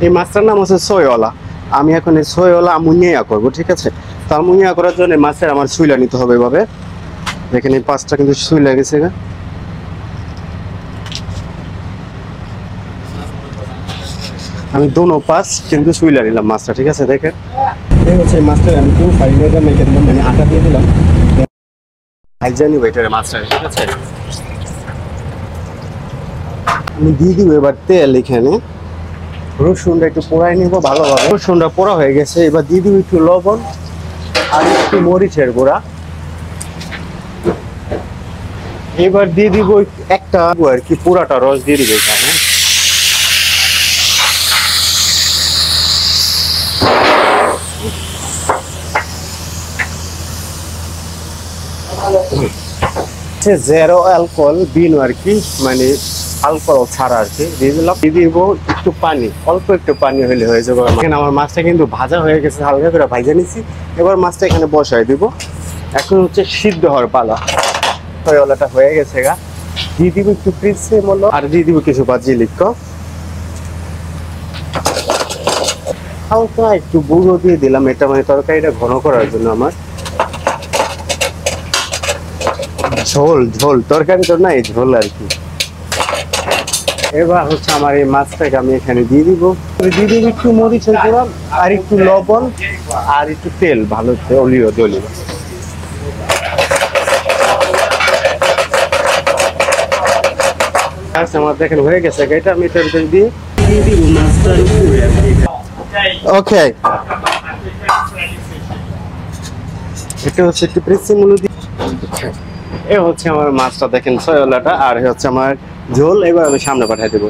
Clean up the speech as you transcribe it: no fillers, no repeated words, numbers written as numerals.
এই মাছটার নাম হচ্ছে সইওয়ালা। আমি এখন এই সইওয়ালা মুনিয়া করবো, ঠিক আছে। তার মুনিয়া করার জন্য মাছের আমার সুইলা নিতে হবে এভাবে। দেখেন এই পাঁচটা কিন্তু সুইলা গেছে। আমি দোনো পাঁচ কিন্তু সুইলা নিলাম মাছটা, ঠিক আছে। দেখেন এই হচ্ছে মাছটা আমি পুরো ফাইনাল মেখে দিলাম, মানে আটা দিয়ে দিলাম। জানি ওইটার মাছটা, ঠিক আছে। আমি দিয়ে দিব এবার তেল। এখানে রসুনটা একটু পোড়াই নিব ভালোভাবে। রসুনটা পোড়া হয়ে গেছে, এবার দিয়ে দিব একটু লবণ আর একটু মরিচের গুঁড়া। এবার দিয়ে দিব একটা আর কি পুরাটা রস দিয়ে দিব এখানে। জেরো অ্যালকোহল বিন আর কি, মানে অ্যালকোহল ছাড়া আর কি দিয়ে দিলাম। দিয়ে দিব একটু পানি, অল্প একটু পানি হলে হয়ে যাবে। এখানে আমার মাছটা কিন্তু ভাজা হয়ে গেছে, হালকা করে ভাজা নিছি। এবার মাছটা এখানে বসাই দিব। এখন হচ্ছে সিদ্ধ হওয়ার পালা। ওলাটা হয়ে গেছে গা। দিয়ে দিব একটু পিসে মলো আর দিয়ে দিব কিছু বাজিলিক, হালকা একটু গুঁড়ো দিয়ে দিলাম। এটা মানে তরকারিটা ঘন করার জন্য। আমার ঝোল ঝোল তরকারি তো নাই, ঝোল আর কি। এবার হচ্ছে আমার এই মাছটাকে আমি এখানে দিয়ে দিব। দিয়ে দিব একটু মরিচের গুঁড়া আর একটু লবণ আর একটু তেল, ভালো অলিও দলি। আমার দেখেন হয়ে গেছে, এটা আমি এটার ভিতরে দিয়ে দিব মাছটার উপরে। ওকে, এটা হচ্ছে একটু প্রেসিমুলো দিয়ে। এ হচ্ছে আমার মাছটা, দেখেন সয়ালাটা, আর হচ্ছে আমার ঝোল। এবার আমি সামনে পাঠিয়ে দেবো।